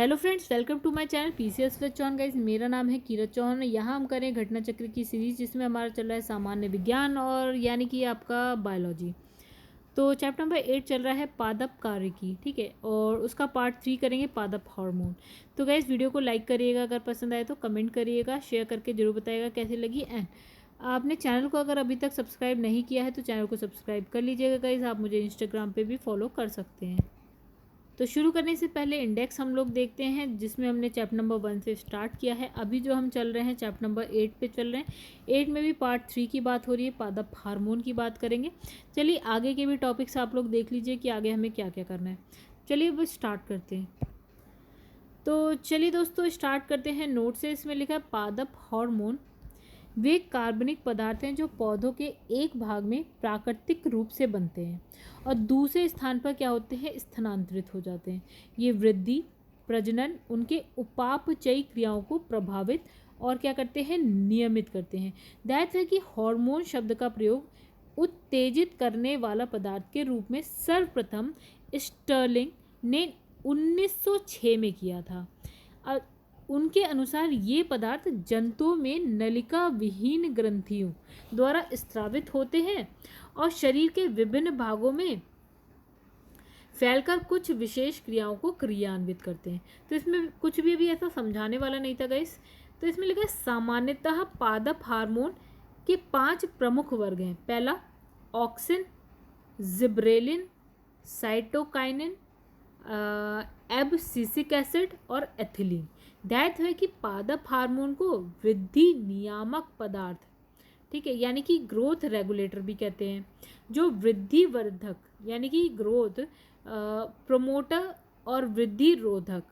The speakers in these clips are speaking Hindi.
Hello friends, welcome to my channel PCS with Chauhan. Guys, मेरा नाम है कीरत चौहान। यहाँ हम करें घटना चक्र की सीरीज जिसमें हमारा चल रहा है सामान्य विज्ञान और यानी कि आपका बायोलॉजी। तो चैप्टर नंबर 8 चल रहा है पादप कार्य की, ठीक है, और उसका पार्ट 3 करेंगे पादप हार्मोन। तो गाइस, वीडियो को लाइक करिएगा, अगर पसंद आए तो कमेंट करिएगा, शेयर करके जरूर बताइएगा कैसी लगी। एंड आपने चैनल को अगर अभी तक सब्सक्राइब नहीं किया है तो चैनल को सब्सक्राइब कर लीजिएगा। गाइस, आप मुझे इंस्टाग्राम पे भी फॉलो कर सकते हैं। तो शुरू करने से पहले इंडेक्स हम लोग देखते हैं जिसमें हमने चैप्टर नंबर 1 से स्टार्ट किया है। अभी जो हम चल रहे हैं चैप्टर नंबर 8 पे चल रहे हैं। 8 में भी पार्ट 3 की बात हो रही है, पादप हार्मोन की बात करेंगे। चलिए आगे के भी टॉपिक्स आप लोग देख लीजिए कि आगे हमें क्या क्या करना है। चलिए अब स्टार्ट करते हैं। तो चलिए दोस्तों स्टार्ट करते हैं। नोट से इसमें लिखा है पादप हार्मोन वे कार्बनिक पदार्थ हैं जो पौधों के एक भाग में प्राकृतिक रूप से बनते हैं और दूसरे स्थान पर क्या होते हैं, स्थानांतरित हो जाते हैं। ये वृद्धि, प्रजनन, उनके उपापचयी क्रियाओं को प्रभावित और क्या करते हैं, नियमित करते हैं। दैट है कि हार्मोन शब्द का प्रयोग उत्तेजित करने वाला पदार्थ के रूप में सर्वप्रथम स्टर्लिंग ने 1906 में किया था। उनके अनुसार ये पदार्थ जंतुओं में नलिका विहीन ग्रंथियों द्वारा स्रावित होते हैं और शरीर के विभिन्न भागों में फैलकर कुछ विशेष क्रियाओं को क्रियान्वित करते हैं। तो इसमें कुछ भी अभी ऐसा समझाने वाला नहीं था गाइस। तो इसमें लिखा है सामान्यतः पादप हार्मोन के 5 प्रमुख वर्ग हैं। पहला auxin, gibberellin, cytokinin, abscisic acid और एथिलीन। दैट है कि पादप हार्मोन को वृद्धि नियामक पदार्थ, ठीक है, यानी कि ग्रोथ रेगुलेटर भी कहते हैं, जो वृद्धि वर्धक यानी कि ग्रोथ प्रोमोटर और वृद्धि रोधक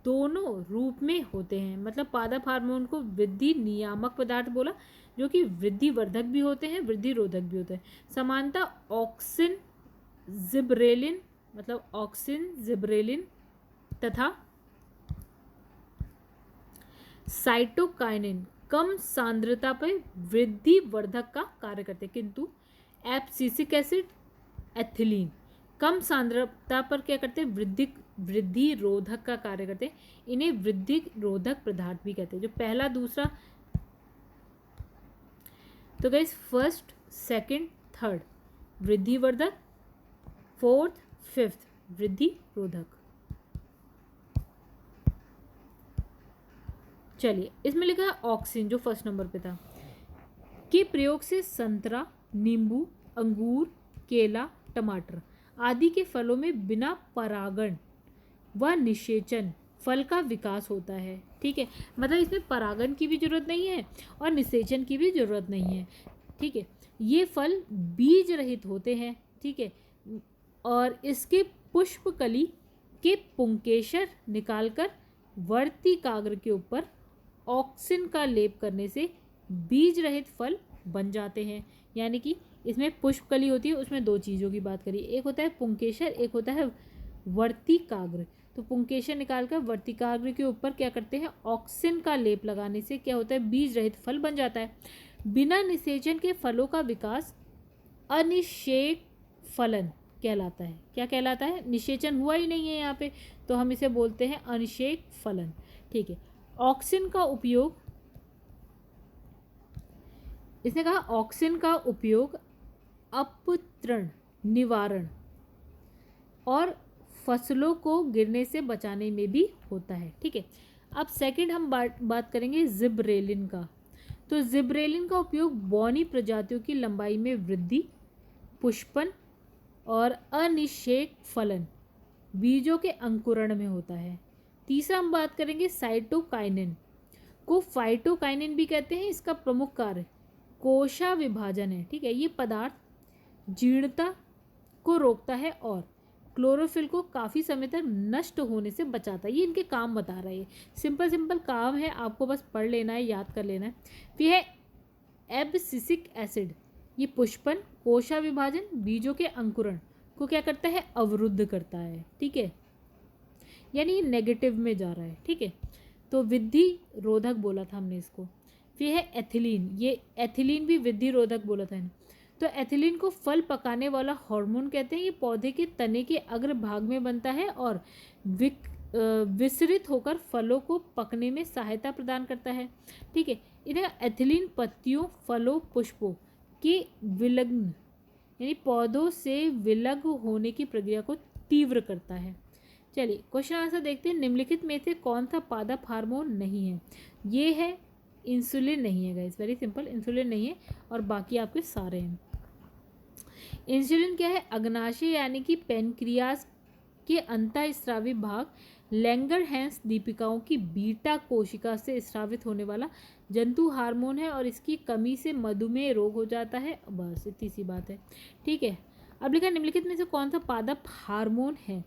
दोनों रूप में होते हैं। मतलब पादप हार्मोन को वृद्धि नियामक पदार्थ बोला, जो कि वृद्धि वर्धक भी होते हैं, वृद्धि रोधक भी होते हैं। समानता ऑक्सिन, जिब्रेलिन मतलब ऑक्सिन, जिब्रेलिन तथा साइटोकाइनिन कम सांद्रता पर वृद्धि वर्धक का कार्य करते हैं, किंतु एब्सिसिक एसिड, एथिलीन कम सांद्रता पर क्या करते हैं, वृद्धि रोधक का कार्य करते हैं। इन्हें वृद्धि रोधक पदार्थ भी कहते हैं। जो पहला दूसरा, तो गाइस फर्स्ट, सेकंड, थर्ड वृद्धि वर्धक, फोर्थ, फिफ्थ वृद्धि रोधक। चलिए इसमें लिखा है ऑक्सिन, जो फर्स्ट नंबर पे था, के प्रयोग से संतरा, नींबू, अंगूर, केला, टमाटर आदि के फलों में बिना परागण व निषेचन फल का विकास होता है। ठीक है, मतलब इसमें परागण की भी जरूरत नहीं है और निषेचन की भी जरूरत नहीं है। ठीक है, ये फल बीज रहित होते हैं। ठीक है, और इसके पुष्प कली के पुंकेसर निकालकर वर्तिकाग्र के ऊपर ऑक्सिन का लेप करने से बीज रहित फल बन जाते हैं। यानी कि इसमें पुष्पकली होती है, उसमें दो चीज़ों की बात करिए, एक होता है पुंकेसर, एक होता है वर्तिकाग्र। तो पुंकेसर निकालकर वर्तिकाग्र के ऊपर क्या करते हैं, ऑक्सिन का लेप लगाने से क्या होता है, बीज रहित फल बन जाता है। बिना निषेचन के फलों का विकास अनिषेक फलन कहलाता है। क्या कहलाता है, निषेचन हुआ ही नहीं है यहाँ पे, तो हम इसे बोलते हैं अनिषेक फलन। ठीक है, ऑक्सिन का उपयोग, इसने कहा ऑक्सिन का उपयोग अपतृण निवारण और फसलों को गिरने से बचाने में भी होता है। ठीक है, अब सेकंड हम बात करेंगे जिब्रेलिन का। तो जिब्रेलिन का उपयोग बौनी प्रजातियों की लंबाई में वृद्धि, पुष्पन और अनिषेक फलन, बीजों के अंकुरण में होता है। तीसरा हम बात करेंगे साइटोकाइनिन को, फाइटोकाइनिन भी कहते हैं। इसका प्रमुख कार्य कोशा विभाजन है। ठीक है, ये पदार्थ जीर्णता को रोकता है और क्लोरोफिल को काफ़ी समय तक नष्ट होने से बचाता है। ये इनके काम बता रहा है, सिंपल काम है, आपको बस पढ़ लेना है, याद कर लेना है। फिर है एब्सिसिक एसिड, ये पुष्पन, कोशा विभाजन, बीजों के अंकुरण को क्या करता है, अवरुद्ध करता है। ठीक है, यानी ये नेगेटिव में जा रहा है। ठीक है, तो वृद्धि रोधक बोला था हमने इसको। फिर है एथिलीन, ये एथिलीन भी वृद्धि रोधक बोला था। तो एथिलीन को फल पकाने वाला हार्मोन कहते हैं। ये पौधे के तने के अग्र भाग में बनता है और विसरित होकर फलों को पकने में सहायता प्रदान करता है। ठीक है, इन्हें एथिलीन पत्तियों, फलों, पुष्पों के विलग्न यानी पौधों से विलग होने की प्रक्रिया को तीव्र करता है। चलिए क्वेश्चन आंसर देखते हैं। निम्नलिखित में से कौन सा पादप हार्मोन नहीं है? ये है इंसुलिन नहीं है गाइस, वेरी सिंपल, इंसुलिन नहीं है और बाकी आपके सारे हैं। इंसुलिन क्या है? अग्नाशय यानी कि पेनक्रियास के अंतःस्रावी भाग लैंगरहैंस दीपिकाओं की बीटा कोशिका से स्रावित होने वाला जंतु हार्मोन है और इसकी कमी से मधुमेह रोग हो जाता है। बस इतनी सी बात है। ठीक है, अब लिखा निम्नलिखित में से कौन सा पादप हार्मोन है?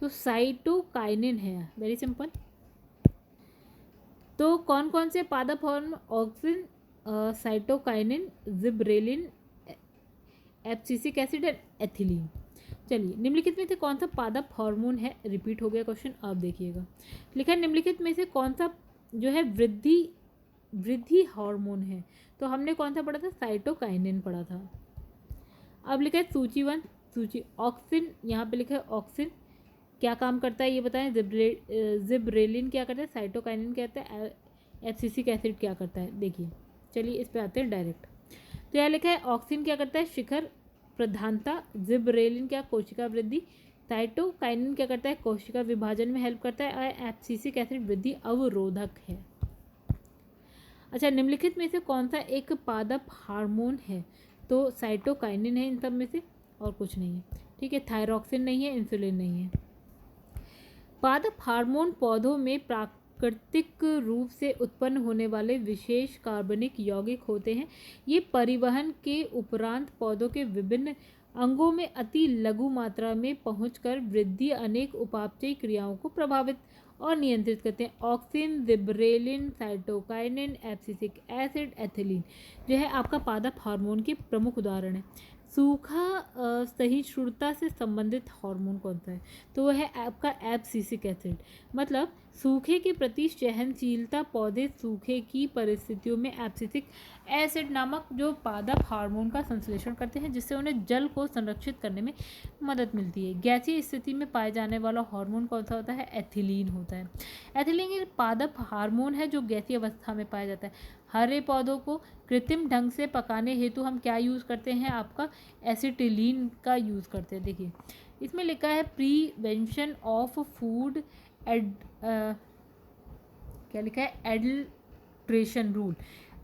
तो साइटोकाइनिन है, वेरी सिंपल। तो कौन कौन से पादप hormone? Auxin, cytokinin, gibberellin, abscisic acid और एथिलीन। चलिए निम्नलिखित में से कौन सा पादप हार्मोन है? रिपीट हो गया क्वेश्चन, आप देखिएगा। लिखा है निम्नलिखित में से कौन सा जो है वृद्धि हार्मोन है? तो हमने कौन सा पढ़ा था? साइटोकाइनिन पढ़ा था। अब लिखा है सूची 1, सूची ऑक्सिन, यहाँ पे लिखा है ऑक्सिन क्या काम करता है ये बताएं। जिब्रेलिन क्या करता है? साइटोकाइनिन क्या करता है? एब्सिसिक एसिड क्या करता है? देखिए, चलिए इस पे आते हैं डायरेक्ट। तो यहाँ लिखा है ऑक्सिन क्या करता है? शिखर प्रधानता। जिब्रेलिन क्या? कोशिका वृद्धि। साइटोकाइनिन क्या करता है? कोशिका विभाजन में हेल्प करता है और एब्सिसिक एसिड वृद्धि अवरोधक है। अच्छा, निम्नलिखित में से कौन सा एक पादप हार्मोन है? तो साइटोकाइनिन है इन सब में से और कुछ नहीं है। ठीक है, थायरॉक्सिन नहीं है, इंसुलिन नहीं है। पादप हार्मोन पौधों में प्राकृतिक रूप से उत्पन्न होने वाले विशेष कार्बनिक यौगिक होते हैं। ये परिवहन के उपरांत पौधों के विभिन्न अंगों में अति लघु मात्रा में पहुंचकर वृद्धि अनेक उपापचयी क्रियाओं को प्रभावित और नियंत्रित करते हैं। Auxin, gibberellin, cytokinin, abscisic acid, ethylene जो है आपका पादप हार्मोन के प्रमुख उदाहरण है। सूखा सहिष्णुता से संबंधित हार्मोन कौन सा है? तो वह है आपका एब्सिसिक एसिड। मतलब सूखे के प्रति सहनशीलता पौधे सूखे की परिस्थितियों में एब्सिसिक एसिड नामक जो पादप हार्मोन का संश्लेषण करते हैं, जिससे उन्हें जल को संरक्षित करने में मदद मिलती है। गैसीय स्थिति में पाए जाने वाला हार्मोन कौन सा होता है? एथिलीन होता है। एथिलीन एक पादप हार्मोन है जो गैसीय अवस्था में पाया जाता है। हरे पौधों को कृत्रिम ढंग से पकाने हेतु हम क्या यूज़ करते हैं? आपका एसिटिलीन का यूज़ करते हैं। देखिए इसमें लिखा है प्रिवेंशन ऑफ फूड क्या लिखा है? एडल्ट्रेशन रूल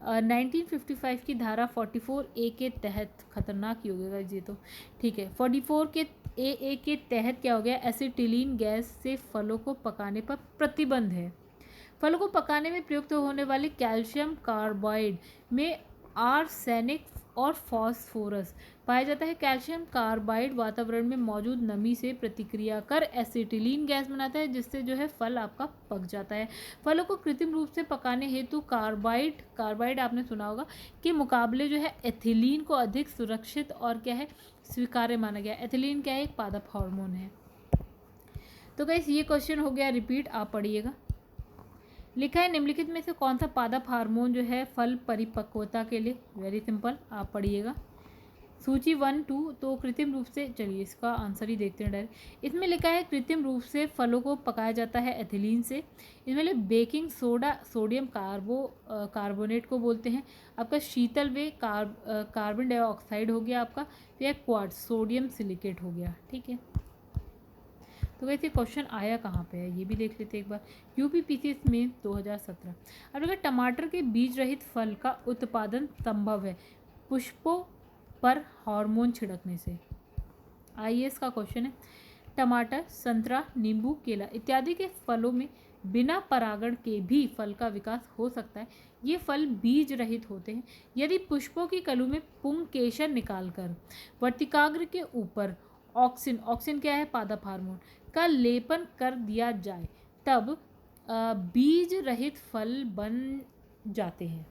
1955 की धारा 44A के तहत, खतरनाक ही हो गया ये तो। ठीक है, 44 के AA के तहत क्या हो गया? एसिटिलीन गैस से फलों को पकाने पर प्रतिबंध है। फलों को पकाने में प्रयुक्त होने वाले कैल्शियम कार्बाइड में आर्सेनिक और फास्फोरस पाया जाता है। कैल्शियम कार्बाइड वातावरण में मौजूद नमी से प्रतिक्रिया कर एसिटिलीन गैस बनाता है, जिससे जो है फल आपका पक जाता है। फलों को कृत्रिम रूप से पकाने हेतु कार्बाइड आपने सुना होगा के मुकाबले जो है एथिलीन को अधिक सुरक्षित और क्या है? स्वीकार्य माना गया। एथिलीन क्या है? एक पादप हार्मोन है। तो गाइस ये क्वेश्चन हो गया रिपीट, आप पढ़िएगा। लिखा है निम्नलिखित में से कौन सा पादप हार्मोन जो है फल परिपक्वता के लिए? वेरी सिंपल, आप पढ़िएगा। सूची 1, 2 तो कृत्रिम रूप से, चलिए इसका आंसर ही देखते हैं डायरेक्ट। इसमें लिखा है कृत्रिम रूप से फलों को पकाया जाता है एथिलीन से। इसमें बेकिंग सोडा सोडियम कार्बोनेट को बोलते हैं। आपका शीतल वे कार्बन डाइऑक्साइड हो गया आपका। फिर क्वार्ट्ज सोडियम सिलिकेट हो गया। ठीक है, तो वैसे क्वेश्चन आया कहाँ पे है ये भी देख लेते हैं एक बार। यूपीपीसीएस में 2017। अब अगर टमाटर के बीज रहित फल का उत्पादन संभव है पुष्पों पर हार्मोन छिड़कने से? आईएएस का क्वेश्चन है। टमाटर, संतरा, नींबू, केला इत्यादि के फलों में बिना परागण के भी फल का विकास हो सकता है। ये फल बीज रहित होते हैं। यदि पुष्पों की कलू में पुंकेसर निकालकर वर्तिकाग्र के ऊपर ऑक्सिन क्या है? पादप हार्मोन का लेपन कर दिया जाए तब बीज रहित फल बन जाते हैं।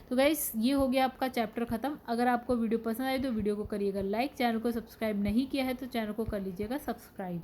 तो गाइस ये हो गया आपका चैप्टर ख़त्म। अगर आपको वीडियो पसंद आए तो वीडियो को करिएगा लाइक। चैनल को सब्सक्राइब नहीं किया है तो चैनल को कर लीजिएगा सब्सक्राइब।